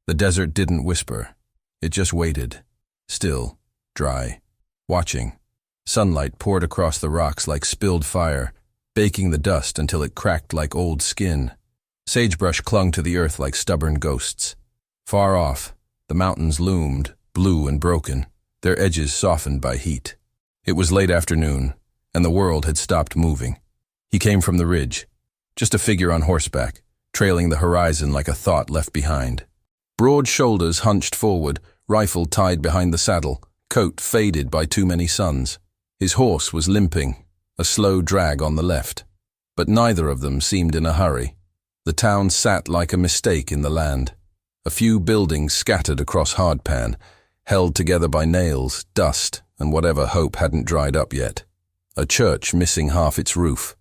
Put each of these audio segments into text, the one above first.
The desert didn't whisper. It just waited, still, dry, watching. Sunlight poured across the rocks like spilled fire, baking the dust until it cracked like old skin. Sagebrush clung to the earth like stubborn ghosts. Far off, the mountains loomed, blue and broken, their edges softened by heat. It was late afternoon, and the world had stopped moving. He came from the ridge, just a figure on horseback, trailing the horizon like a thought left behind. Broad shoulders hunched forward, rifle tied behind the saddle, coat faded by too many suns. His horse was limping, a slow drag on the left. But neither of them seemed in a hurry. The town sat like a mistake in the land. A few buildings scattered across hardpan, held together by nails, dust, and whatever hope hadn't dried up yet. A church missing half its roof.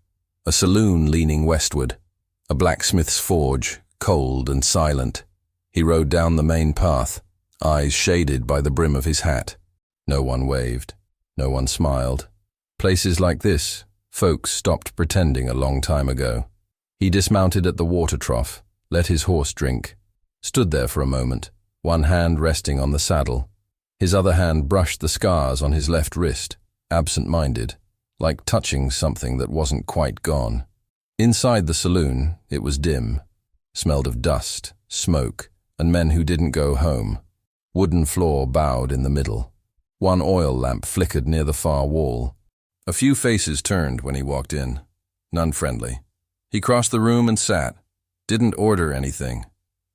A saloon leaning westward. A blacksmith's forge, cold and silent. He rode down the main path, eyes shaded by the brim of his hat. No one waved. No one smiled. Places like this, folks stopped pretending a long time ago. He dismounted at the water trough, let his horse drink, stood there for a moment, one hand resting on the saddle. His other hand brushed the scars on his left wrist, absent-minded, like touching something that wasn't quite gone. Inside the saloon, it was dim, smelled of dust, smoke, and men who didn't go home. Wooden floor bowed in the middle. One oil lamp flickered near the far wall. A few faces turned when he walked in, none friendly. He crossed the room and sat, didn't order anything,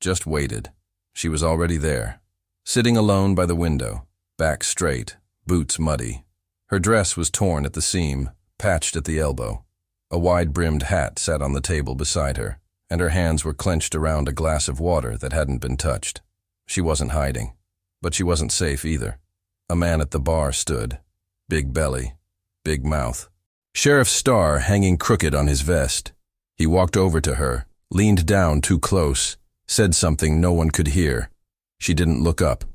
just waited. She was already there, sitting alone by the window, back straight, boots muddy. Her dress was torn at the seam, patched at the elbow. A wide-brimmed hat sat on the table beside her, and her hands were clenched around a glass of water that hadn't been touched. She wasn't hiding, but she wasn't safe either. A man at the bar stood, big belly, big mouth. Sheriff Starr hanging crooked on his vest. He walked over to her, leaned down too close, said something no one could hear. She didn't look up.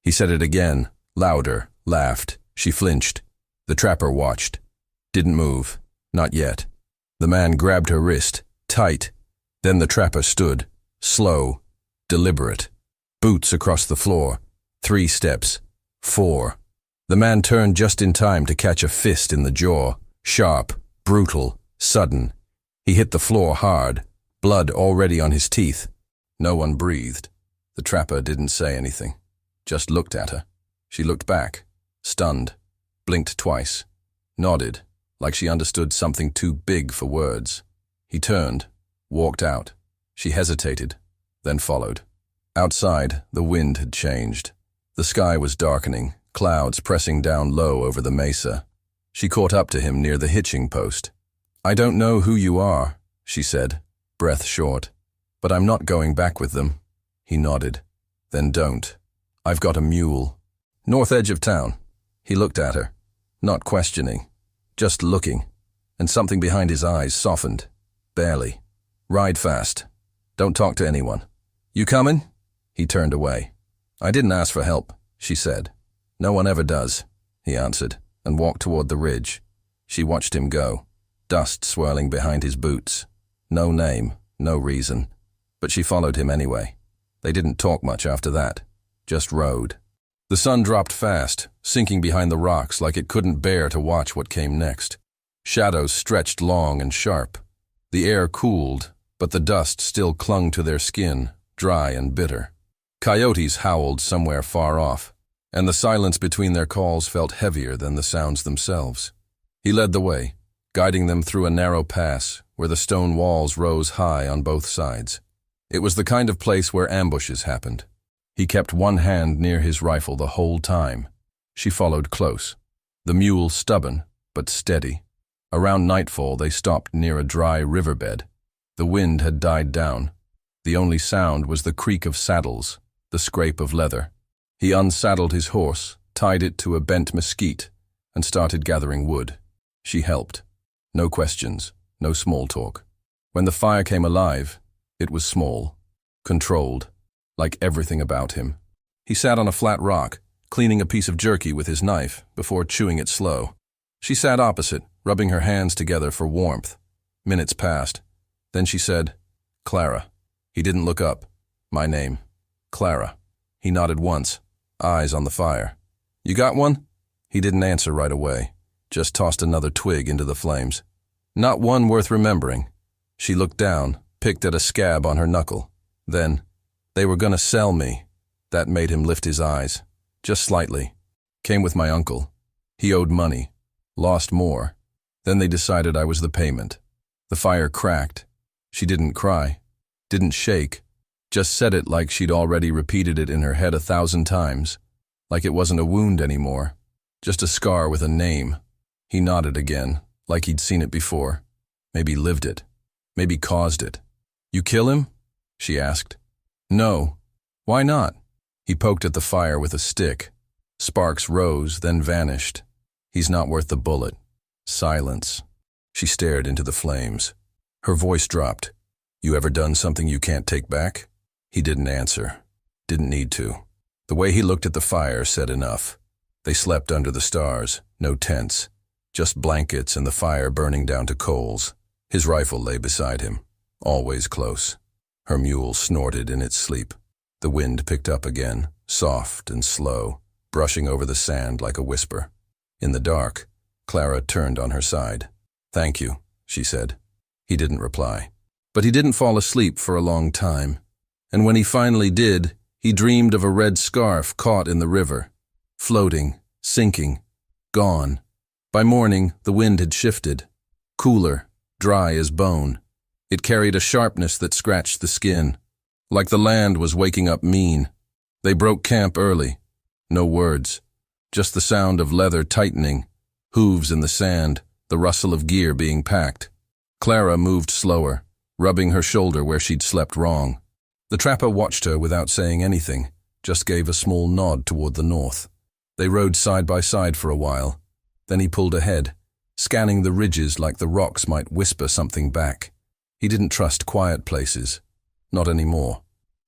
He said it again, louder, laughed. She flinched. The trapper watched. Didn't move. Not yet. The man grabbed her wrist, tight. Then the trapper stood, slow, deliberate. Boots across the floor. 3 steps. 4. The man turned just in time to catch a fist in the jaw, sharp, brutal, sudden. He hit the floor hard, blood already on his teeth. No one breathed. The trapper didn't say anything, just looked at her. She looked back, stunned, blinked twice, nodded, like she understood something too big for words. He turned, walked out. She hesitated, then followed. Outside, the wind had changed. The sky was darkening, clouds pressing down low over the mesa. She caught up to him near the hitching post. "I don't know who you are," she said, breath short, "but I'm not going back with them." He nodded. "Then don't. I've got a mule." "North edge of town." He looked at her, not questioning, just looking, and something behind his eyes softened, barely. "Ride fast. Don't talk to anyone." "You coming?" He turned away. "I didn't ask for help," she said. "No one ever does," he answered, and walked toward the ridge. She watched him go, dust swirling behind his boots. No name, no reason. But she followed him anyway. They didn't talk much after that, just rode. The sun dropped fast, sinking behind the rocks like it couldn't bear to watch what came next. Shadows stretched long and sharp. The air cooled, but the dust still clung to their skin, dry and bitter. Coyotes howled somewhere far off, and the silence between their calls felt heavier than the sounds themselves. He led the way, guiding them through a narrow pass where the stone walls rose high on both sides. It was the kind of place where ambushes happened. He kept one hand near his rifle the whole time. She followed close, the mule stubborn but steady. Around nightfall they stopped near a dry riverbed. The wind had died down. The only sound was the creak of saddles, the scrape of leather. He unsaddled his horse, tied it to a bent mesquite, and started gathering wood. She helped. No questions, no small talk. When the fire came alive, it was small, controlled, like everything about him. He sat on a flat rock, cleaning a piece of jerky with his knife before chewing it slow. She sat opposite, rubbing her hands together for warmth. Minutes passed. Then she said, "Clara." He didn't look up. "My name." Clara. He nodded once, eyes on the fire. You got one? He didn't answer right away, just tossed another twig into the flames. Not one worth remembering. She looked down, picked at a scab on her knuckle. Then, they were gonna sell me. That made him lift his eyes, just slightly. Came with my uncle. He owed money, lost more. Then they decided I was the payment. The fire cracked. She didn't cry, didn't shake, just said it like she'd already repeated it in her head 1,000 times, like it wasn't a wound anymore, just a scar with a name. He nodded again, like he'd seen it before. Maybe lived it. Maybe caused it. You kill him? She asked. No. Why not? He poked at the fire with a stick. Sparks rose, then vanished. He's not worth the bullet. Silence. She stared into the flames. Her voice dropped. You ever done something you can't take back? He didn't answer. Didn't need to. The way he looked at the fire said enough. They slept under the stars, no tents, just blankets and the fire burning down to coals. His rifle lay beside him, always close. Her mule snorted in its sleep. The wind picked up again, soft and slow, brushing over the sand like a whisper. In the dark, Clara turned on her side. Thank you, she said. He didn't reply. But he didn't fall asleep for a long time. And when he finally did, he dreamed of a red scarf caught in the river, floating, sinking, gone. By morning, the wind had shifted, cooler, dry as bone. It carried a sharpness that scratched the skin, like the land was waking up mean. They broke camp early. No words, just the sound of leather tightening, hooves in the sand, the rustle of gear being packed. Clara moved slower, rubbing her shoulder where she'd slept wrong. The trapper watched her without saying anything, just gave a small nod toward the north. They rode side by side for a while. Then he pulled ahead, scanning the ridges like the rocks might whisper something back. He didn't trust quiet places. Not anymore.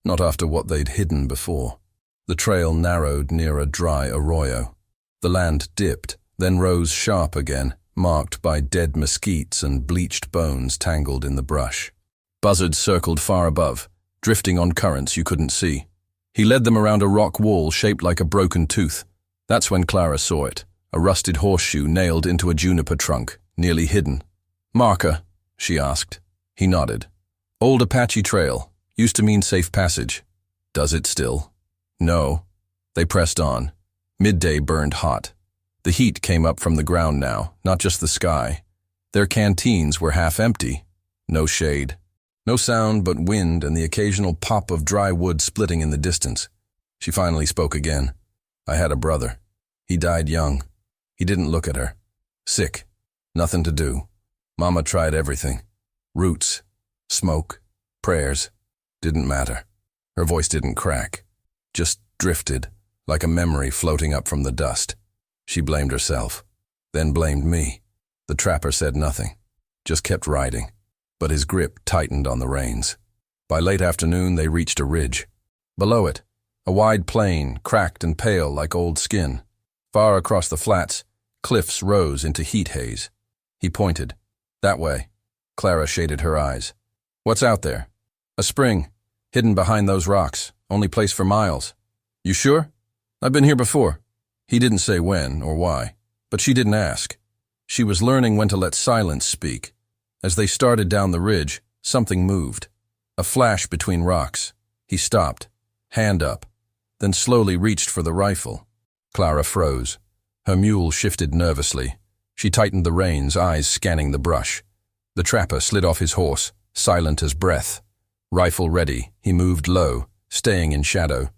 Not after what they'd hidden before. The trail narrowed near a dry arroyo. The land dipped, then rose sharp again, marked by dead mesquites and bleached bones tangled in the brush. Buzzards circled far above, drifting on currents you couldn't see. He led them around a rock wall shaped like a broken tooth. That's when Clara saw it, a rusted horseshoe nailed into a juniper trunk, nearly hidden. Marker, she asked. He nodded. Old Apache trail, used to mean safe passage. Does it still? No. They pressed on. Midday burned hot. The heat came up from the ground now, not just the sky. Their canteens were half empty. No shade. No sound but wind and the occasional pop of dry wood splitting in the distance. She finally spoke again. I had a brother. He died young. He didn't look at her. Sick. Nothing to do. Mama tried everything. Roots. Smoke. Prayers. Didn't matter. Her voice didn't crack. Just drifted, like a memory floating up from the dust. She blamed herself. Then blamed me. The trapper said nothing. Just kept riding. But his grip tightened on the reins. By late afternoon, they reached a ridge. Below it, a wide plain, cracked and pale like old skin. Far across the flats, cliffs rose into heat haze. He pointed. That way. Clara shaded her eyes. What's out there? A spring, hidden behind those rocks, only place for miles. You sure? I've been here before. He didn't say when or why, but she didn't ask. She was learning when to let silence speak. As they started down the ridge, something moved. A flash between rocks. He stopped, hand up, then slowly reached for the rifle. Clara froze. Her mule shifted nervously. She tightened the reins, eyes scanning the brush. The trapper slid off his horse, silent as breath. Rifle ready, he moved low, staying in shadow.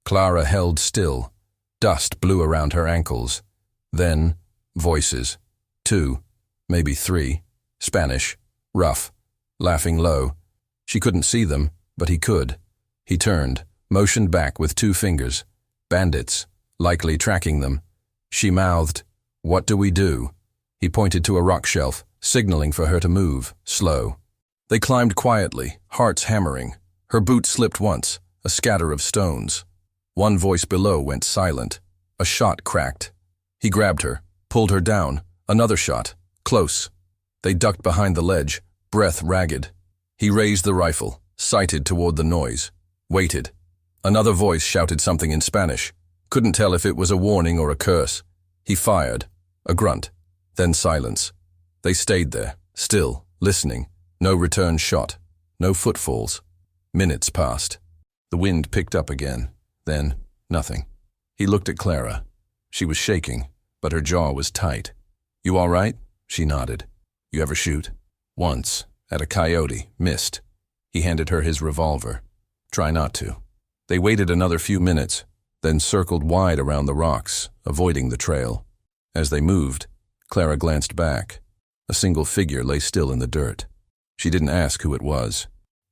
Clara held still. Dust blew around her ankles. Then, voices. 2, maybe 3. Spanish, rough, laughing low. She couldn't see them, but he could. He turned, motioned back with 2 fingers. Bandits, likely tracking them. She mouthed, "What do we do?" He pointed to a rock shelf, signaling for her to move, slow. They climbed quietly, hearts hammering. Her boot slipped once, a scatter of stones. One voice below went silent. A shot cracked. He grabbed her, pulled her down. Another shot, close. They ducked behind the ledge, breath ragged. He raised the rifle, sighted toward the noise. Waited. Another voice shouted something in Spanish. Couldn't tell if it was a warning or a curse. He fired. A grunt. Then silence. They stayed there, still, listening. No return shot. No footfalls. Minutes passed. The wind picked up again. Then, nothing. He looked at Clara. She was shaking, but her jaw was tight. "You all right?" She nodded. "You ever shoot?" "Once, at a coyote. Missed." He handed her his revolver. "Try not to." They waited another few minutes, then circled wide around the rocks, avoiding the trail. As they moved, Clara glanced back. A single figure lay still in the dirt. She didn't ask who it was.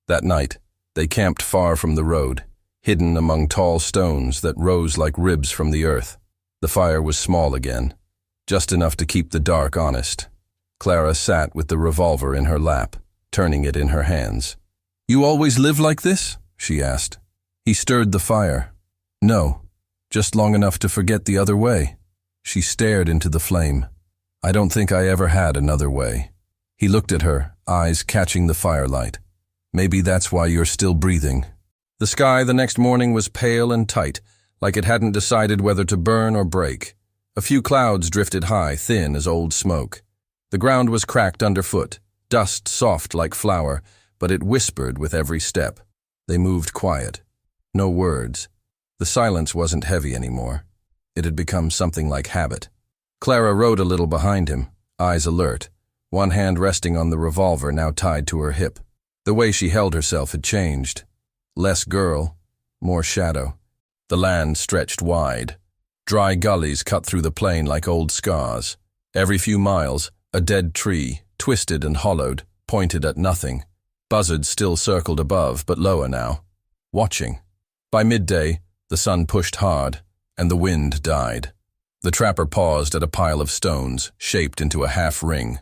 That night, they camped far from the road, hidden among tall stones that rose like ribs from the earth. The fire was small again, just enough to keep the dark honest. Clara sat with the revolver in her lap, turning it in her hands. "You always live like this?" she asked. He stirred the fire. "No, just long enough to forget the other way." She stared into the flame. "I don't think I ever had another way." He looked at her, eyes catching the firelight. "Maybe that's why you're still breathing." The sky the next morning was pale and tight, like it hadn't decided whether to burn or break. A few clouds drifted high, thin as old smoke. The ground was cracked underfoot, dust soft like flour, but it whispered with every step. They moved quiet. No words. The silence wasn't heavy anymore. It had become something like habit. Clara rode a little behind him, eyes alert, one hand resting on the revolver now tied to her hip. The way she held herself had changed. Less girl, more shadow. The land stretched wide. Dry gullies cut through the plain like old scars. Every few miles, a dead tree, twisted and hollowed, pointed at nothing. Buzzards still circled above, but lower now, watching. By midday, the sun pushed hard, and the wind died. The trapper paused at a pile of stones, shaped into a half ring.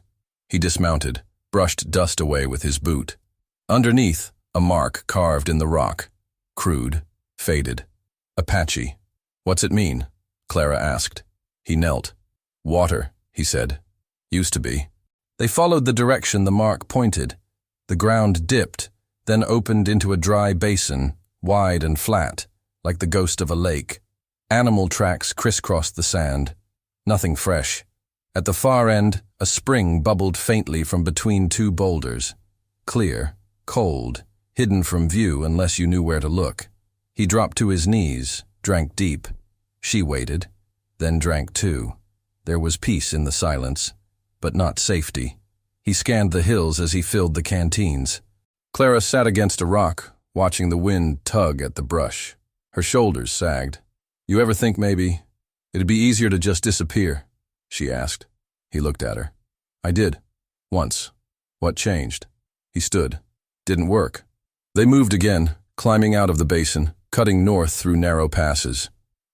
He dismounted, brushed dust away with his boot. Underneath, a mark carved in the rock. Crude, faded. "Apache. What's it mean?" Clara asked. He knelt. "Water," he said. "Used to be." They followed the direction the mark pointed. The ground dipped, then opened into a dry basin, wide and flat, like the ghost of a lake. Animal tracks crisscrossed the sand. Nothing fresh. At the far end, a spring bubbled faintly from between two boulders. Clear, cold, hidden from view unless you knew where to look. He dropped to his knees, drank deep. She waited, then drank too. There was peace in the silence, but not safety. He scanned the hills as he filled the canteens. Clara sat against a rock, watching the wind tug at the brush. Her shoulders sagged. "You ever think maybe it'd be easier to just disappear?" she asked. He looked at her. "I did. Once." "What changed?" He stood. "Didn't work." They moved again, climbing out of the basin, cutting north through narrow passes.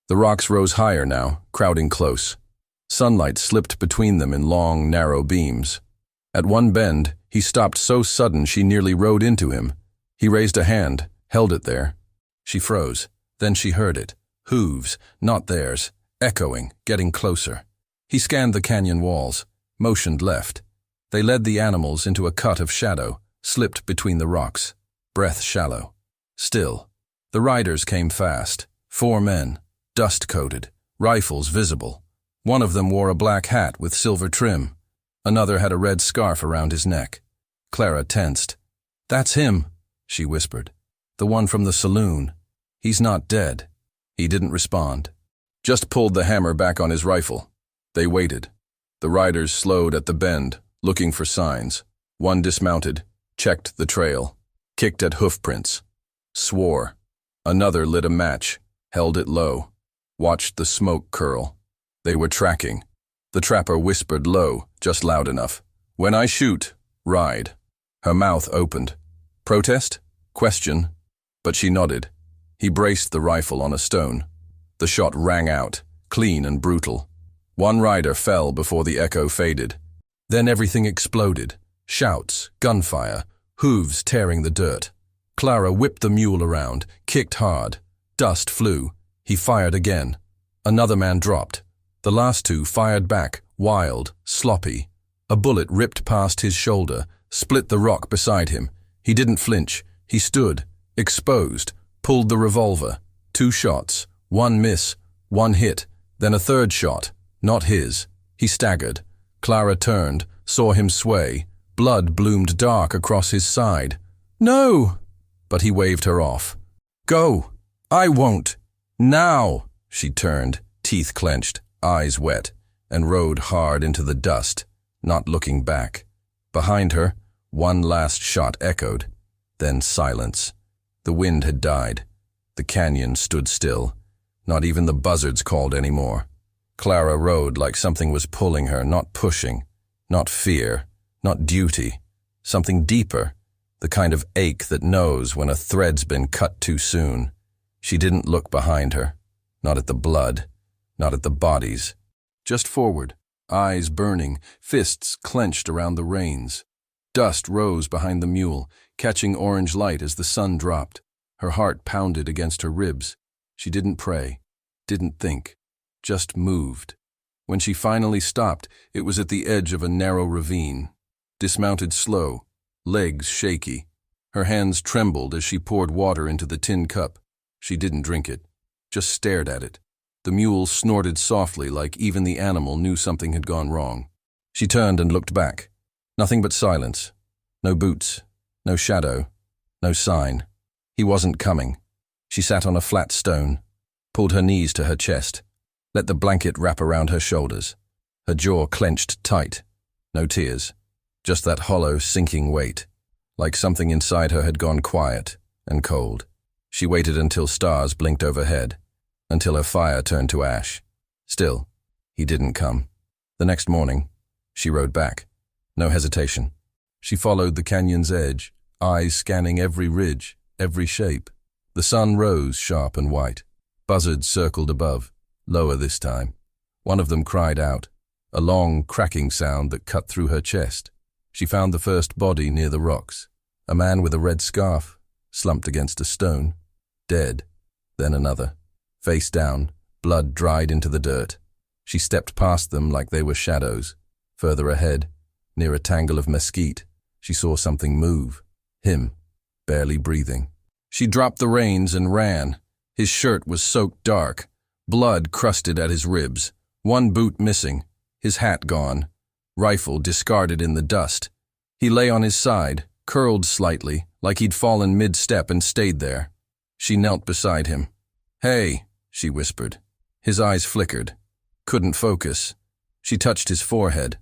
The rocks rose higher now, crowding close. Sunlight slipped between them in long, narrow beams. At one bend, he stopped so sudden she nearly rode into him. He raised a hand, held it there. She froze. Then she heard it. Hooves, not theirs, echoing, getting closer. He scanned the canyon walls, motioned left. They led the animals into a cut of shadow, slipped between the rocks. Breath shallow. Still. The riders came fast. 4 men, dust-coated, rifles visible. One of them wore a black hat with silver trim. Another had a red scarf around his neck. Clara tensed. "That's him," she whispered. "The one from the saloon. He's not dead." He didn't respond. Just pulled the hammer back on his rifle. They waited. The riders slowed at the bend, looking for signs. One dismounted, checked the trail, kicked at hoofprints, swore. Another lit a match, held it low, watched the smoke curl. They were tracking. The trapper whispered low, just loud enough. "When I shoot, ride." Her mouth opened. Protest? Question? But she nodded. He braced the rifle on a stone. The shot rang out, clean and brutal. One rider fell before the echo faded. Then everything exploded. Shouts, gunfire, hooves tearing the dirt. Clara whipped the mule around, kicked hard. Dust flew. He fired again. Another man dropped. The last 2 fired back, wild, sloppy. A bullet ripped past his shoulder, split the rock beside him. He didn't flinch. He stood, exposed, pulled the revolver. 2 shots, 1 miss, 1 hit, then a third shot, not his. He staggered. Clara turned, saw him sway. Blood bloomed dark across his side. "No!" But he waved her off. "Go! I won't! Now!" She turned, teeth clenched, eyes wet, and rode hard into the dust, not looking back. Behind her, one last shot echoed, then silence. The wind had died. The canyon stood still. Not even the buzzards called anymore. Clara rode like something was pulling her, not pushing, not fear, not duty, something deeper, the kind of ache that knows when a thread's been cut too soon. She didn't look behind her, not at the blood, not at the bodies, just forward, eyes burning, fists clenched around the reins. Dust rose behind the mule, catching orange light as the sun dropped. Her heart pounded against her ribs. She didn't pray, didn't think, just moved. When she finally stopped, it was at the edge of a narrow ravine. Dismounted slow, legs shaky. Her hands trembled as she poured water into the tin cup. She didn't drink it, just stared at it. The mule snorted softly like even the animal knew something had gone wrong. She turned and looked back. Nothing but silence. No boots, no shadow, no sign. He wasn't coming. She sat on a flat stone, pulled her knees to her chest, let the blanket wrap around her shoulders. Her jaw clenched tight. No tears, just that hollow, sinking weight, like something inside her had gone quiet and cold. She waited until stars blinked overhead, until her fire turned to ash. Still, he didn't come. The next morning, she rode back. No hesitation. She followed the canyon's edge, eyes scanning every ridge, every shape. The sun rose sharp and white. Buzzards circled above, lower this time. One of them cried out, a long, cracking sound that cut through her chest. She found the first body near the rocks. A man with a red scarf, slumped against a stone. Dead. Then another. Face down, blood dried into the dirt. She stepped past them like they were shadows. Further ahead, near a tangle of mesquite, she saw something move. Him, barely breathing. She dropped the reins and ran. His shirt was soaked dark. Blood crusted at his ribs. One boot missing. His hat gone. Rifle discarded in the dust. He lay on his side, curled slightly, like he'd fallen mid-step and stayed there. She knelt beside him. "Hey," she whispered. His eyes flickered. Couldn't focus. She touched his forehead.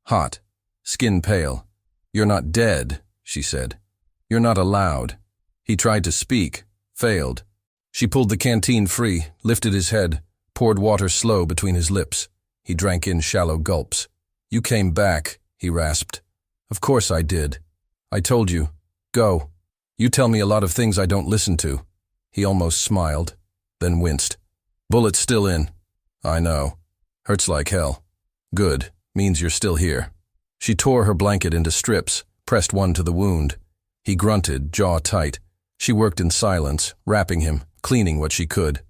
Hot. Skin pale. "You're not dead," she said. "You're not allowed." He tried to speak. Failed. She pulled the canteen free, lifted his head, poured water slow between his lips. He drank in shallow gulps. "You came back," he rasped. "Of course I did. I told you. Go. You tell me a lot of things I don't listen to." He almost smiled, then winced. "Bullet's still in." "I know. Hurts like hell." "Good. Means you're still here." She tore her blanket into strips, pressed one to the wound. He grunted, jaw tight. She worked in silence, wrapping him, cleaning what she could.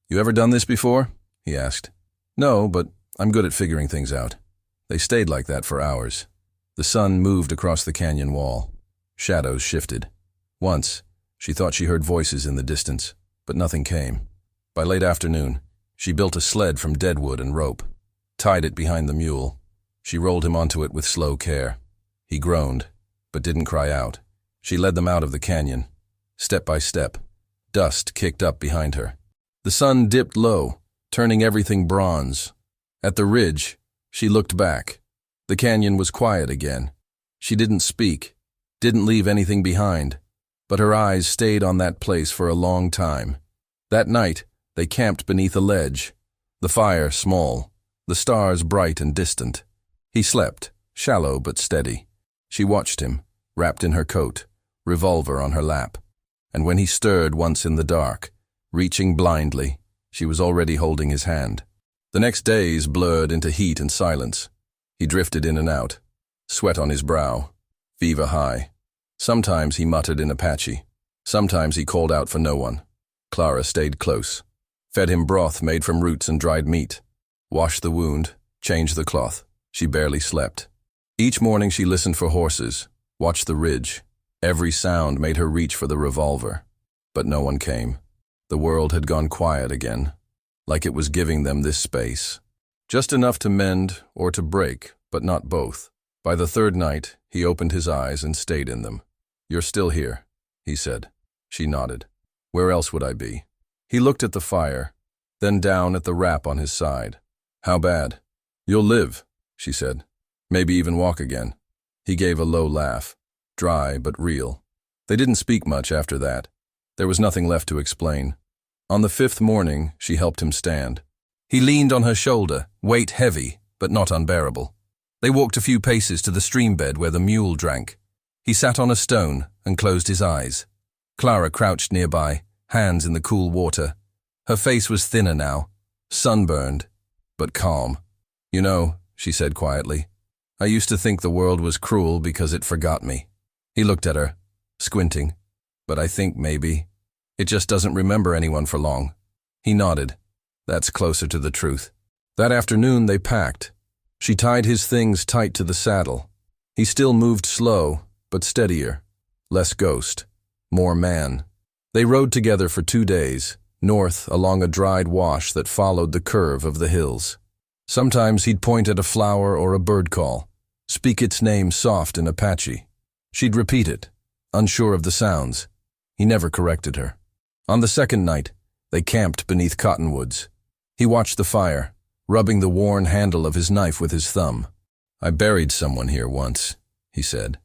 "You ever done this before?" he asked. "No, but I'm good at figuring things out." They stayed like that for hours. The sun moved across the canyon wall. Shadows shifted. Once, she thought she heard voices in the distance, but nothing came. By late afternoon, she built a sled from deadwood and rope, tied it behind the mule. She rolled him onto it with slow care. He groaned, but didn't cry out. She led them out of the canyon. Step by step, dust kicked up behind her. The sun dipped low, turning everything bronze. At the ridge, she looked back. The canyon was quiet again. She didn't speak, didn't leave anything behind, but her eyes stayed on that place for a long time. That night, they camped beneath a ledge, the fire small, the stars bright and distant. He slept, shallow but steady. She watched him, wrapped in her coat, revolver on her lap. And when he stirred once in the dark, reaching blindly, she was already holding his hand. The next days blurred into heat and silence. He drifted in and out, sweat on his brow, fever high. Sometimes he muttered in Apache. Sometimes he called out for no one. Clara stayed close, fed him broth made from roots and dried meat, washed the wound, changed the cloth. She barely slept. Each morning she listened for horses, watched the ridge. Every sound made her reach for the revolver, but no one came. The world had gone quiet again, like it was giving them this space. Just enough to mend or to break, but not both. By the third night, he opened his eyes and stayed in them. "You're still here," he said. She nodded. "Where else would I be?" He looked at the fire, then down at the wrap on his side. "How bad?" "You'll live," she said. "Maybe even walk again." He gave a low laugh, dry but real. They didn't speak much after that. There was nothing left to explain. On the fifth morning, she helped him stand. He leaned on her shoulder, weight heavy, but not unbearable. They walked a few paces to the stream bed where the mule drank. He sat on a stone and closed his eyes. Clara crouched nearby, hands in the cool water. Her face was thinner now, sunburned, but calm. "You know," she said quietly, "I used to think the world was cruel because it forgot me." He looked at her, squinting. "But I think maybe it just doesn't remember anyone for long." He nodded. "That's closer to the truth." That afternoon they packed. She tied his things tight to the saddle. He still moved slow, but steadier. Less ghost, more man. They rode together for 2 days, north along a dried wash that followed the curve of the hills. Sometimes he'd point at a flower or a bird call, speak its name soft and Apache. She'd repeat it, unsure of the sounds. He never corrected her. On the second night, they camped beneath cottonwoods. He watched the fire, rubbing the worn handle of his knife with his thumb. "I buried someone here once," he said.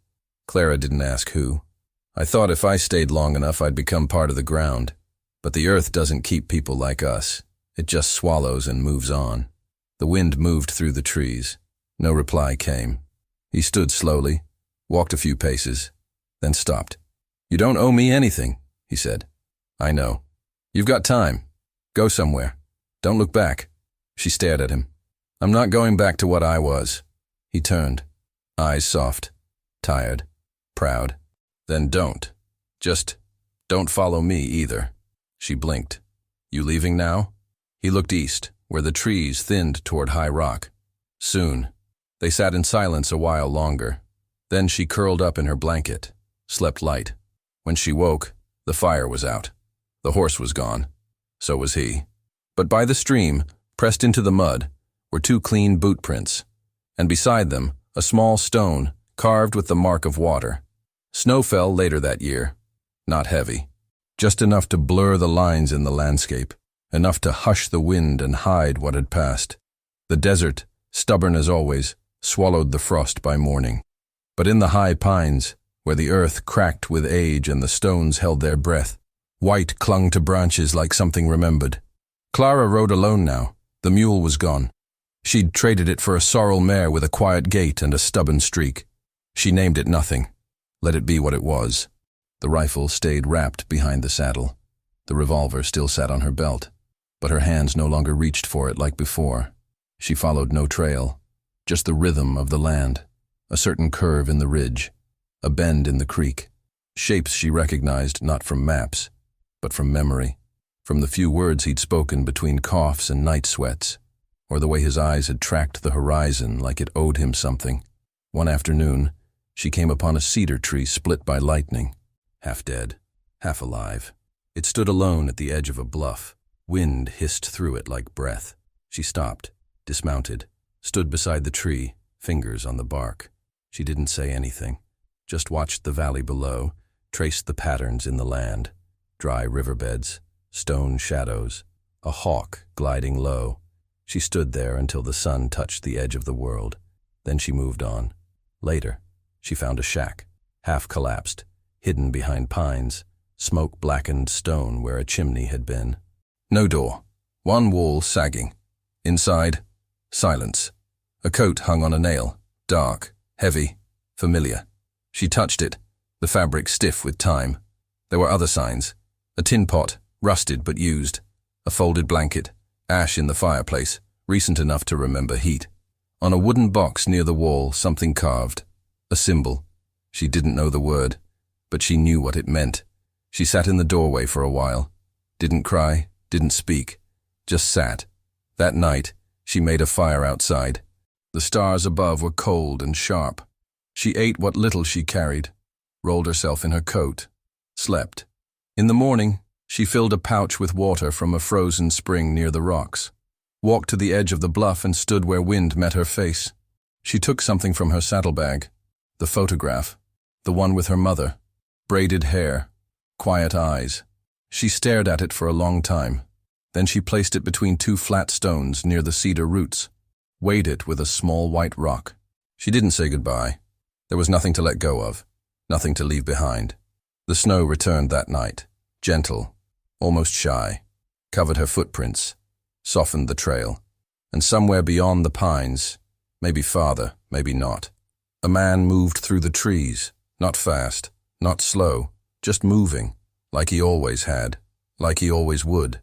Clara didn't ask who. "I thought if I stayed long enough I'd become part of the ground. But the earth doesn't keep people like us. It just swallows and moves on." The wind moved through the trees. No reply came. He stood slowly, walked a few paces, then stopped. "You don't owe me anything," he said. "I know. You've got time. Go somewhere. Don't look back." She stared at him. "I'm not going back to what I was." He turned, eyes soft, tired, proud. "Then don't. Just don't follow me either." She blinked. "You leaving now?" He looked east, where the trees thinned toward high rock. "Soon." They sat in silence a while longer. Then she curled up in her blanket, slept light. When she woke, the fire was out. The horse was gone. So was he. But by the stream, pressed into the mud, were 2 clean boot prints, and beside them, a small stone carved with the mark of water. Snow fell later that year. Not heavy. Just enough to blur the lines in the landscape, enough to hush the wind and hide what had passed. The desert, stubborn as always, swallowed the frost by morning. But in the high pines, where the earth cracked with age and the stones held their breath, white clung to branches like something remembered. Clara rode alone now. The mule was gone. She'd traded it for a sorrel mare with a quiet gait and a stubborn streak. She named it nothing. Let it be what it was. The rifle stayed wrapped behind the saddle. The revolver still sat on her belt, but her hands no longer reached for it like before. She followed no trail, just the rhythm of the land, a certain curve in the ridge, a bend in the creek, shapes she recognized not from maps, but from memory, from the few words he'd spoken between coughs and night sweats, or the way his eyes had tracked the horizon like it owed him something. One afternoon, she came upon a cedar tree split by lightning, half dead, half alive. It stood alone at the edge of a bluff. Wind hissed through it like breath. She stopped, dismounted, stood beside the tree, fingers on the bark. She didn't say anything, just watched the valley below, traced the patterns in the land, dry riverbeds, stone shadows, a hawk gliding low. She stood there until the sun touched the edge of the world. Then she moved on. Later, she found a shack, half collapsed, hidden behind pines, smoke-blackened stone where a chimney had been. No door, one wall sagging. Inside, silence. A coat hung on a nail, dark, heavy, familiar. She touched it, the fabric stiff with time. There were other signs. A tin pot, rusted but used. A folded blanket, ash in the fireplace, recent enough to remember heat. On a wooden box near the wall, something carved. A symbol. She didn't know the word, but she knew what it meant. She sat in the doorway for a while. Didn't cry, didn't speak, just sat. That night, she made a fire outside. The stars above were cold and sharp. She ate what little she carried, rolled herself in her coat, slept. In the morning, She filled a pouch with water from a frozen spring near the rocks, walked to the edge of the bluff and stood where wind met her face. She took something from her saddlebag, the photograph, the one with her mother, braided hair, quiet eyes. She stared at it for a long time. Then she placed it between two flat stones near the cedar roots, weighed it with a small white rock. She didn't say goodbye. There was nothing to let go of, nothing to leave behind. The snow returned that night, gentle, almost shy, covered her footprints, softened the trail. And somewhere beyond the pines, maybe farther, maybe not, a man moved through the trees, not fast, not slow, just moving, like he always had, like he always would.